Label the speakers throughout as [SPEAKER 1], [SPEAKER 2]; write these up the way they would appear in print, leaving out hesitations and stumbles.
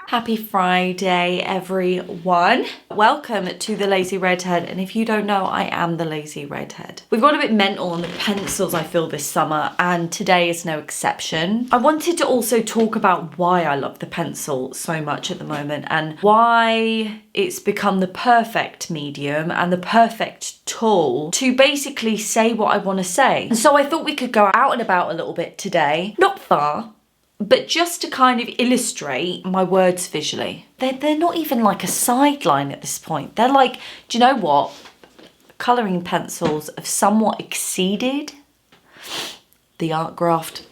[SPEAKER 1] Happy Friday, everyone. Welcome to the Lazy Redhead. And if you don't know, I am the Lazy Redhead. We've got a bit mental on the pencils, I feel, this summer, and today is no exception. I wanted to also talk about why I love the pencil so much at the moment and why it's become the perfect medium and the perfect tool to basically say what I want to say. So I thought we could go out and about a little bit today, not far, but just to kind of illustrate my words visually. They're not even like a sideline at this point. They're like, do you know what? Colouring pencils have somewhat exceeded the art graft.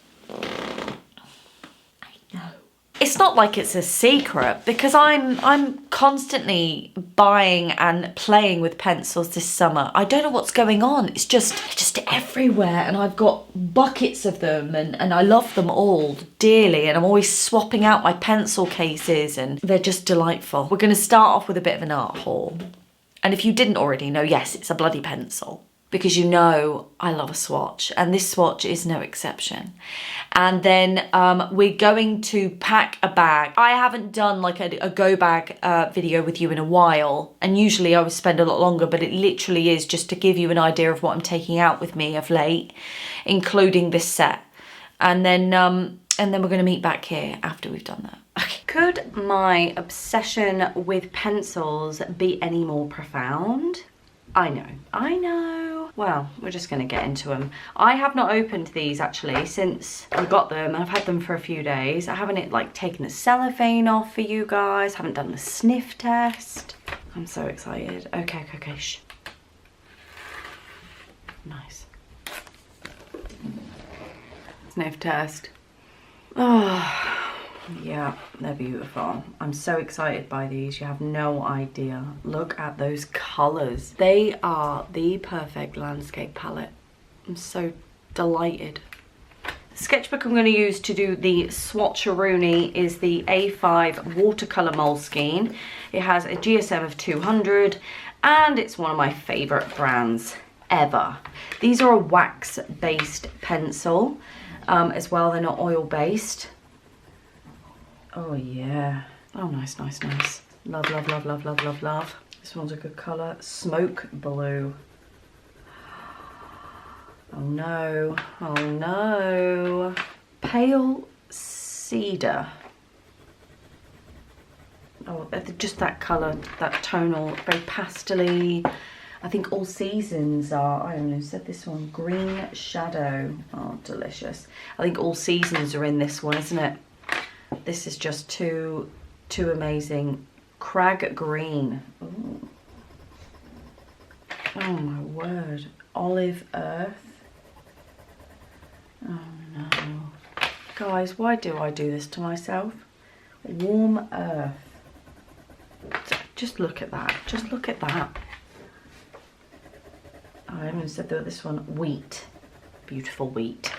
[SPEAKER 1] It's not like it's a secret because I'm constantly buying and playing with pencils this summer. I don't know what's going on. It's just everywhere, and I've got buckets of them, and I love them all dearly, and I'm always swapping out my pencil cases, and they're just delightful. We're going to start off with a bit of an art haul. And if you didn't already know, yes, it's a bloody pencil. Because you know I love a swatch, and this swatch is no exception. And then we're going to pack a bag. I haven't done like a go bag video with you in a while, and usually I would spend a lot longer, but it literally is just to give you an idea of what I'm taking out with me of late, including this set. And then we're going to meet back here after we've done that. Okay. Could my obsession with pencils be any more profound? I know. Well, we're just going to get into them. I have not opened these actually since I got them. I've had them for a few days. I haven't like taken the cellophane off for you guys. Haven't done the sniff test. I'm so excited. Okay, shh. Nice. Sniff test. Oh. Yeah, they're beautiful. I'm so excited by these. You have no idea. Look at those colours. They are the perfect landscape palette. I'm so delighted. The sketchbook I'm going to use to do the swatcheroonie is the A5 watercolour Moleskine. It has a GSM of 200 and it's one of my favourite brands ever. These are a wax-based pencil as well. They're not oil-based. Oh yeah. Oh, nice. Love. This one's a good colour. Smoke blue. Oh no. Pale cedar. Oh, just that colour, that tonal, very pastel-y. I think All Seasons are, I don't know, said this one, Green Shadow. Oh, delicious. I think All Seasons are in this one, isn't it? This is just too amazing. Crag green. Ooh. Oh my word. Olive earth. Oh no. Guys, why do I do this to myself? Warm earth. Just look at that. Just look at that. I even said that this one, wheat. Beautiful wheat.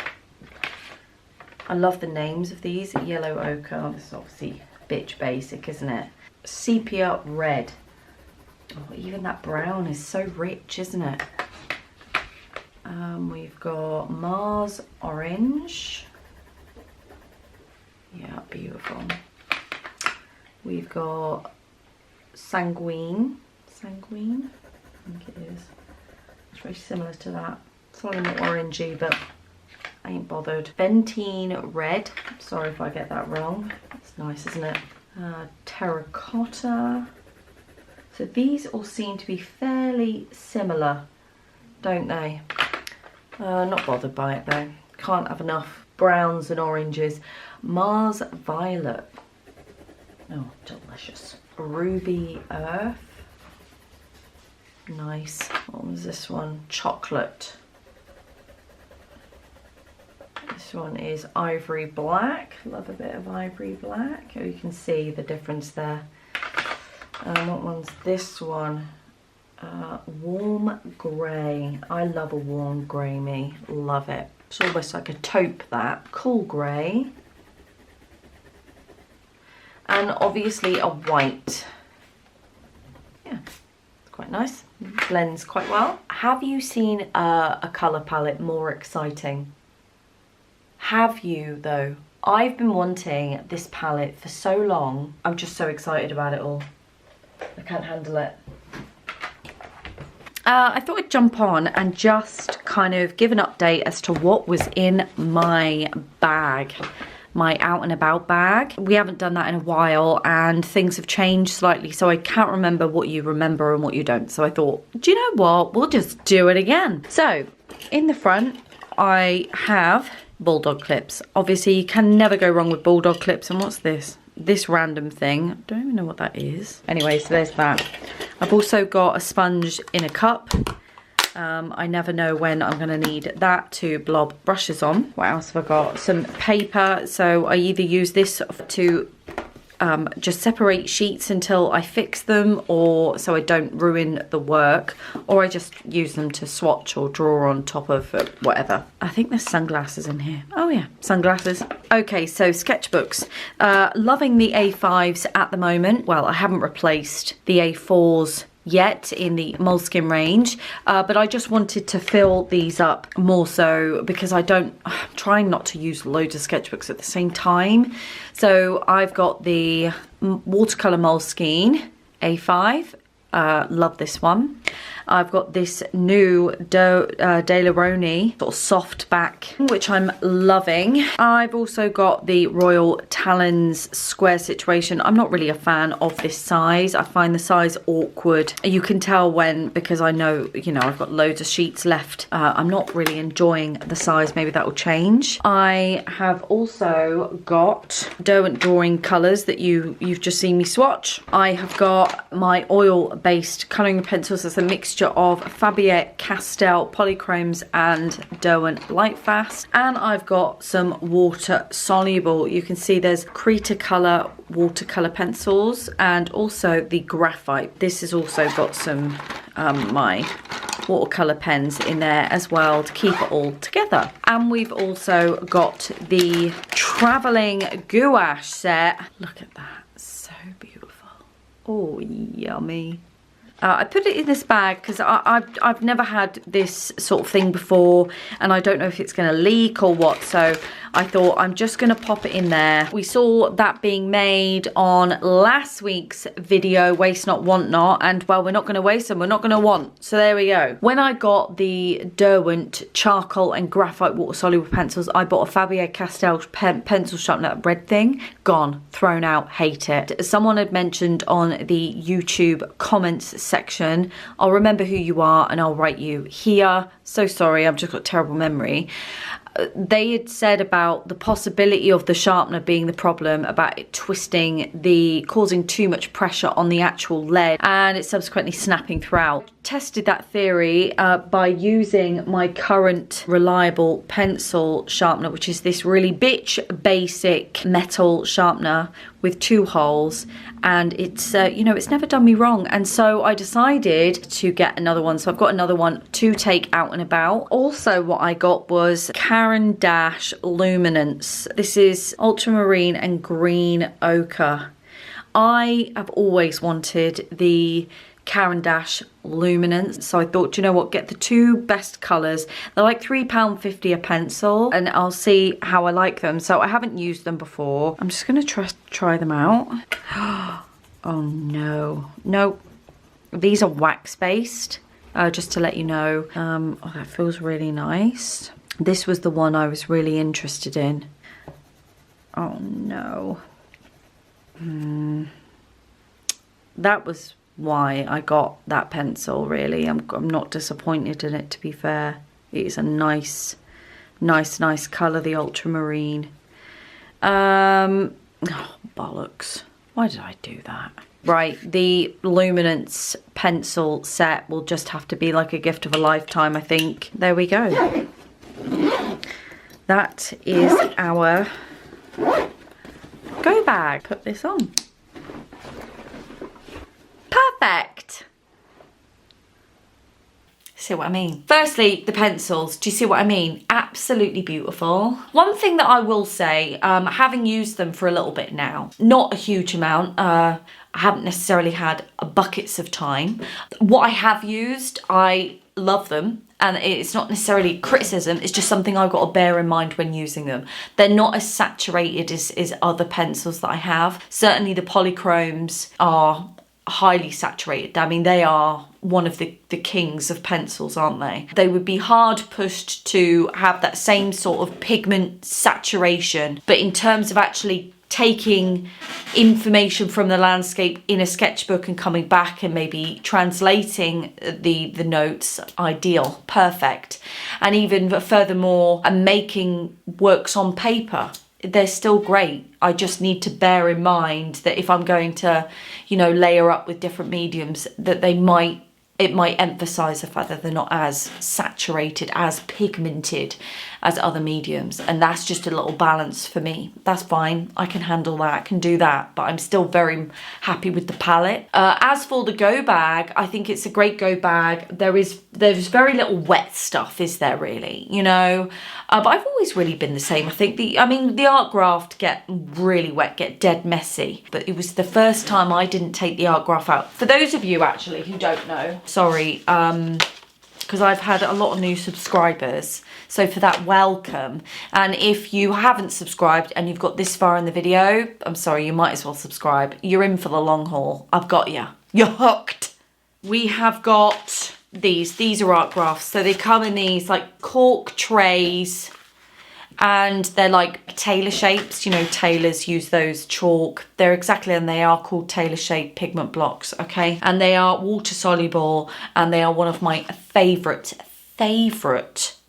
[SPEAKER 1] I love the names of these. Yellow ochre. This is obviously a bit basic, isn't it? Sepia red. Oh, even that brown is so rich, isn't it? We've got Mars orange. Yeah, beautiful. We've got sanguine. Sanguine? I think it is. It's very similar to that. Slightly more orangey, but I ain't bothered. Ventine red. Sorry if I get that wrong. It's nice, isn't it? Terracotta. So these all seem to be fairly similar, don't they? Not bothered by it though. Can't have enough browns and oranges. Mars violet. Oh, delicious. Ruby earth. Nice. What was this one? Chocolate. This one is ivory black. Love a bit of ivory black. Oh, you can see the difference there. What one's this one? Warm grey. I love a warm grey, me. Love it. It's almost like a taupe, that. Cool grey. And obviously a white. Yeah, it's quite nice. Blends quite well. Have you seen a colour palette more exciting? Have you though? I've been wanting this palette for so long. I'm just so excited about it all. I can't handle it. I thought I'd jump on and just kind of give an update as to what was in my bag. My out and about bag. We haven't done that in a while and things have changed slightly, so I can't remember what you remember and what you don't. So I thought, do you know what? We'll just do it again. So in the front, I have bulldog clips. Obviously, you can never go wrong with bulldog clips. And what's this? This random thing. I don't even know what that is. Anyway, so there's that. I've also got a sponge in a cup. I never know when I'm going to need that to blob brushes on. What else have I got? Some paper. So I either use this to just separate sheets until I fix them, or so I don't ruin the work, or I just use them to swatch or draw on top of whatever. I think there's sunglasses in here. Oh yeah, sunglasses. Okay, so sketchbooks. Loving the A5s at the moment. Well, I haven't replaced the A4s yet in the Moleskine range, but I just wanted to fill these up more so because I'm trying not to use loads of sketchbooks at the same time. So I've got the watercolor Moleskine A5. Love this one. I've got this new De La Roni sort of soft back, which I'm loving. I've also got the Royal Talons square situation. I'm not really a fan of this size. I find the size awkward. You can tell when, because I know, you know, I've got loads of sheets left. I'm not really enjoying the size. Maybe that will change. I have also got Derwent drawing colours that you've just seen me swatch. I have got my oil-based colouring pencils. It's a mixture of Fabergé Castell polychromes and Derwent Lightfast, and I've got some water soluble. You can see there's Cretacolor watercolor pencils and also the graphite. This has also got some my watercolor pens in there as well to keep it all together. And we've also got the traveling gouache set. Look at that, so beautiful. Oh, yummy. I put it in this bag because I've never had this sort of thing before, and I don't know if it's going to leak or what, so I thought I'm just going to pop it in there. We saw that being made on last week's video, Waste Not Want Not, and well, we're not going to waste them, we're not going to want, so there we go. When I got the Derwent charcoal and graphite water soluble pencils, I bought a Fabergé Castell pencil sharpener, that red thing, gone, thrown out, hate it. Someone had mentioned on the YouTube comments section, I'll remember who you are and I'll write you here. So sorry, I've just got terrible memory. They had said about the possibility of the sharpener being the problem, about it twisting, causing too much pressure on the actual lead and it subsequently snapping throughout. Tested that theory by using my current reliable pencil sharpener, which is this really bitch basic metal sharpener with 2 holes, and it's you know, it's never done me wrong, and so I decided to get another one. So I've got another one to take out and about. Also what I got was Caran d'Ache Luminance. This is ultramarine and green ochre. I have always wanted the Caran d'Ache Luminance, so I thought, you know what, get the 2 best colours. They're like £3.50 a pencil, and I'll see how I like them. So I haven't used them before. I'm just going to try them out. Oh no, nope. These are wax based, just to let you know. Oh, that feels really nice. This was the one I was really interested in. Oh no. That was why I got that pencil, really. I'm not disappointed in it, to be fair. It is a nice colour, the ultramarine. Oh, bollocks. Why did I do that? Right, the Luminance pencil set will just have to be like a gift of a lifetime, I think. There we go. That is our go bag. Put this on. Perfect. See what I mean? Firstly, the pencils. Do you see what I mean? Absolutely beautiful. One thing that I will say, having used them for a little bit now, not a huge amount, I haven't necessarily had buckets of time. What I have used, I love them. And it's not necessarily criticism, it's just something I've got to bear in mind when using them. They're not as saturated as other pencils that I have. Certainly the polychromes are highly saturated. I mean, they are one of the kings of pencils, aren't they? They would be hard pushed to have that same sort of pigment saturation, but in terms of actually taking information from the landscape in a sketchbook and coming back and maybe translating the notes, ideal, perfect. And even furthermore, and making works on paper, they're still great. I just need to bear in mind that if I'm going to, you know, layer up with different mediums, that it might emphasize the fact that they're not as saturated, as pigmented as other mediums. And that's just a little balance for me. That's fine. I can handle that, can do that, but I'm still very happy with the palette. As for the go bag, I think it's a great go bag. There's very little wet stuff, is there really? You know, but I've always really been the same. I think the art graft get really wet, get dead messy, but it was the first time I didn't take the art graft out. For those of you actually who don't know, sorry, because I've had a lot of new subscribers, so for that, welcome. And if you haven't subscribed and you've got this far in the video, I'm sorry, you might as well subscribe. You're in for the long haul. I've got you. You're hooked. We have got these are art grafts. So they come in these like cork trays, and they're like tailor shapes. You know, tailors use those chalk. They're exactly, and they are called tailor shaped pigment blocks, okay? And they are water soluble, and they are one of my favorite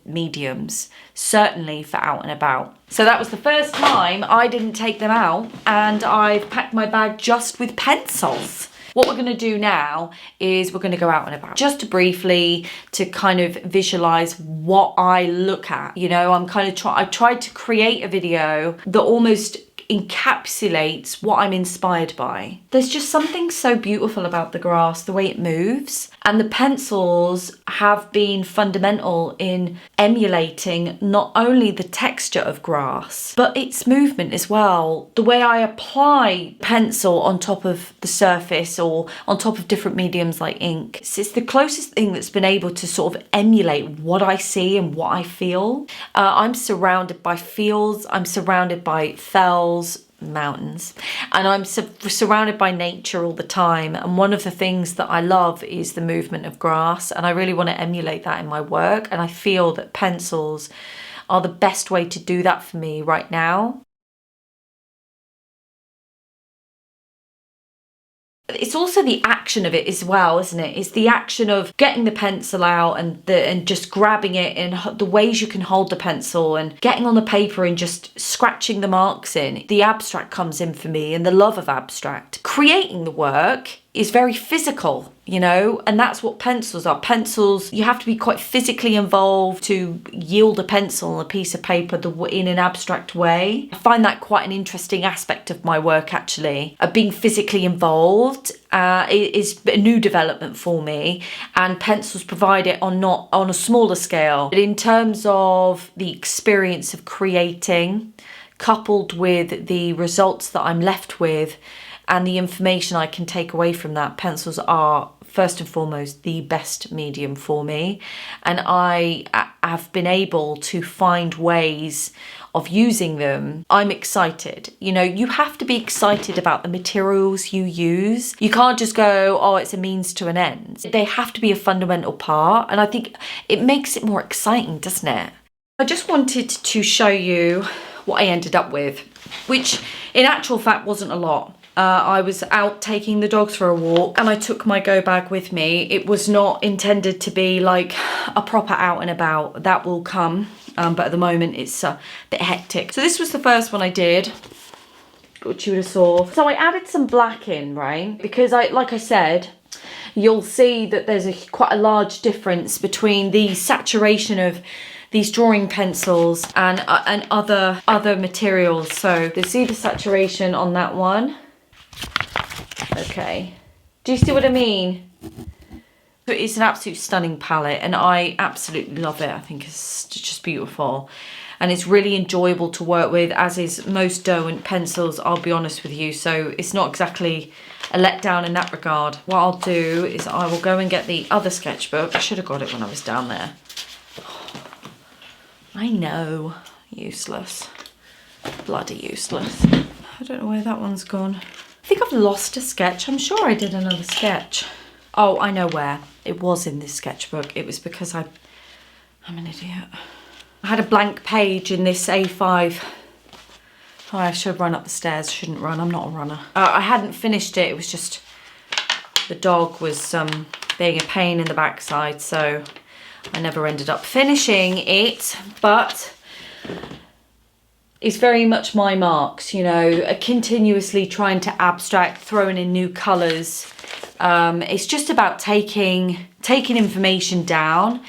[SPEAKER 1] mediums, certainly for out and about. So that was the first time I didn't take them out, and I've packed my bag just with pencils. What we're going to do now is we're going to go out and about, just to briefly to kind of visualize what I look at. You know, I tried to create a video that almost encapsulates what I'm inspired by. There's just something so beautiful about the grass, the way it moves, and the pencils have been fundamental in emulating not only the texture of grass, but its movement as well. The way I apply pencil on top of the surface or on top of different mediums like ink, it's the closest thing that's been able to sort of emulate what I see and what I feel. I'm surrounded by fields, I'm surrounded by fells, mountains, and I'm surrounded by nature all the time, and one of the things that I love is the movement of grass, and I really want to emulate that in my work, and I feel that pencils are the best way to do that for me right now. It's also the action of it as well, isn't it? It's the action of getting the pencil out and just grabbing it, and the ways you can hold the pencil and getting on the paper and just scratching the marks in. The abstract comes in for me, and the love of abstract. Creating the work is very physical, you know, and that's what pencils are. Pencils, you have to be quite physically involved to yield a pencil on a piece of paper in an abstract way. I find that quite an interesting aspect of my work, actually, of being physically involved. Is a new development for me, and pencils provide it on a smaller scale. But in terms of the experience of creating, coupled with the results that I'm left with, and the information I can take away from that, pencils are first and foremost the best medium for me. And I have been able to find ways of using them. I'm excited. You know, you have to be excited about the materials you use. You can't just go, oh, it's a means to an end. They have to be a fundamental part, and I think it makes it more exciting, doesn't it? I just wanted to show you what I ended up with, which in actual fact wasn't a lot. I was out taking the dogs for a walk, and I took my go bag with me. It was not intended to be like a proper out and about. That will come, but at the moment it's a bit hectic. So this was the first one I did, which you would have saw. So I added some black in, right? Because like I said, you'll see that there's quite a large difference between the saturation of these drawing pencils and other materials. So you see the saturation on that one. Okay, do you see what I mean? It's an absolute stunning palette, and I absolutely love it. I think it's just beautiful, and it's really enjoyable to work with, as is most Derwent pencils, I'll be honest with you. So it's not exactly a letdown in that regard. What I'll do is I will go and get the other sketchbook. I should have got it when I was down there. I know, useless. Bloody useless. I don't know where that one's gone. I think I've lost a sketch. I'm sure I did another sketch. Oh, I know where. It was in this sketchbook. It was because I'm an idiot. I had a blank page in this A5. Oh, I should run up the stairs. Shouldn't run. I'm not a runner. I hadn't finished it. It was just the dog was being a pain in the backside, so I never ended up finishing it. But it's very much my marks, you know, continuously trying to abstract, throwing in new colours. It's just about taking information down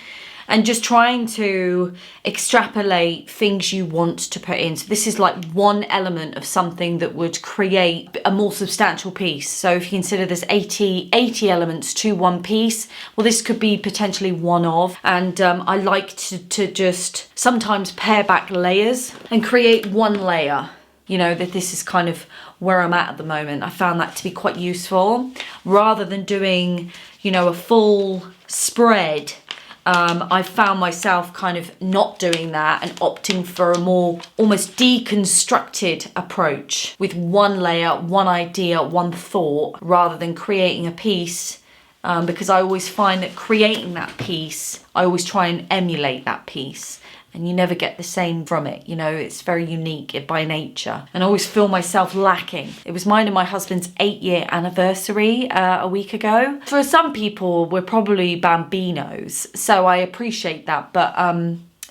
[SPEAKER 1] and just trying to extrapolate things you want to put in. So this is like one element of something that would create a more substantial piece. So if you consider there's 80 elements to one piece, well, this could be potentially one of. And I like to just sometimes pare back layers and create one layer. You know, that this is kind of where I'm at the moment. I found that to be quite useful. Rather than doing, you know, a full spread, I found myself kind of not doing that and opting for a more almost deconstructed approach with one layer, one idea, one thought, rather than creating a piece. Because I always find that creating that piece, I always try and emulate that piece. And you never get the same from it, you know, it's very unique by nature. And I always feel myself lacking. It was mine and my husband's 8-year anniversary a week ago. For some people, we're probably bambinos, so I appreciate that. But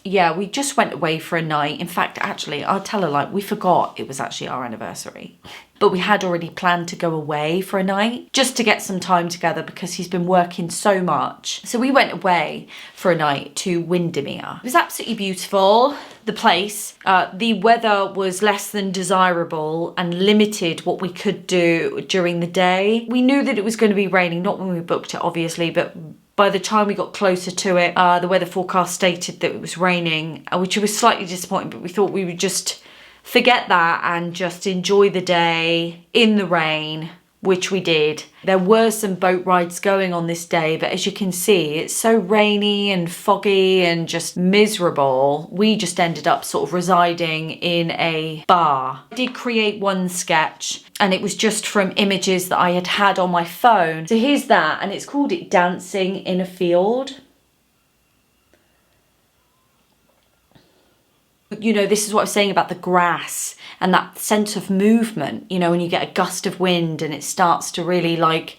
[SPEAKER 1] yeah, we just went away for a night. In fact, actually, I'll tell her, like, we forgot it was actually our anniversary. But we had already planned to go away for a night just to get some time together because he's been working so much. So we went away for a night to Windermere. It was absolutely beautiful, the place. The weather was less than desirable and limited what we could do during the day. We knew that it was going to be raining, not when we booked it, obviously, but by the time we got closer to it, the weather forecast stated that it was raining, which was slightly disappointing, but we thought we would just forget that and just enjoy the day in the rain, which we did. There were some boat rides going on this day, but as you can see, it's so rainy and foggy and just miserable. We just ended up sort of residing in a bar. I did create one sketch and it was just from images that I had had on my phone. So here's that, and it's called it Dancing in a Field. You know, this is what I was saying about the grass and that sense of movement, you know, when you get a gust of wind and it starts to really like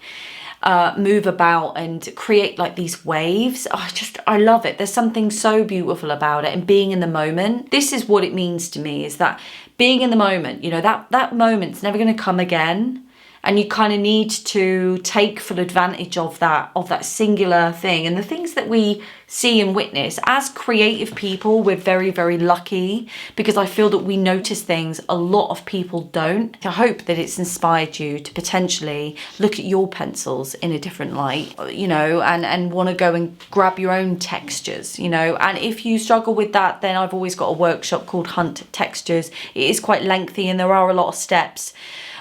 [SPEAKER 1] move about and create like these waves. Oh, I love it. There's something so beautiful about it, and being in the moment. This is what it means to me, is that being in the moment, you know, that moment's never going to come again. And you kind of need to take full advantage of that singular thing. And the things that we see and witness as creative people, we're very, very lucky, because I feel that we notice things a lot of people don't. I hope that it's inspired you to potentially look at your pencils in a different light, you know, and want to go and grab your own textures, you know. And if you struggle with that, then I've always got a workshop called Hunt Textures. It is quite lengthy and there are a lot of steps.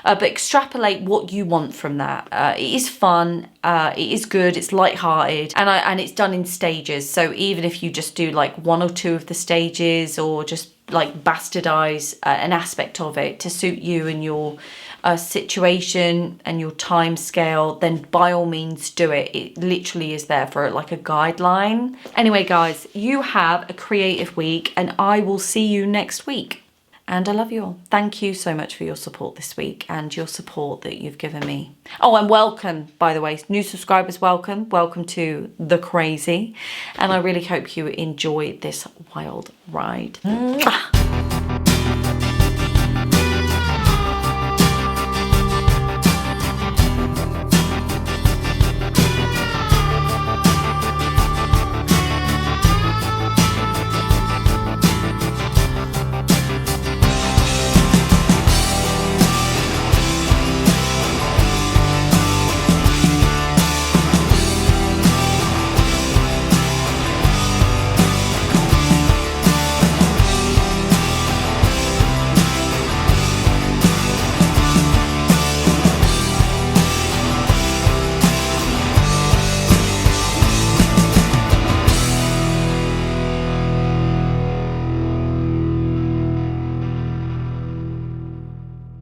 [SPEAKER 1] But extrapolate what you want from that. It is fun, it is good, it's light-hearted, and it's done in stages. So even if you just do like 1 or 2 of the stages, or just like bastardize an aspect of it to suit you and your situation and your time scale, then by all means do it. It literally is there for like a guideline. Anyway, guys, you have a creative week, and I will see you next week. And I love you all. Thank you so much for your support this week and your support that you've given me. Oh, and welcome, by the way, new subscribers, welcome. Welcome to The Crazy. And I really hope you enjoy this wild ride. Mwah.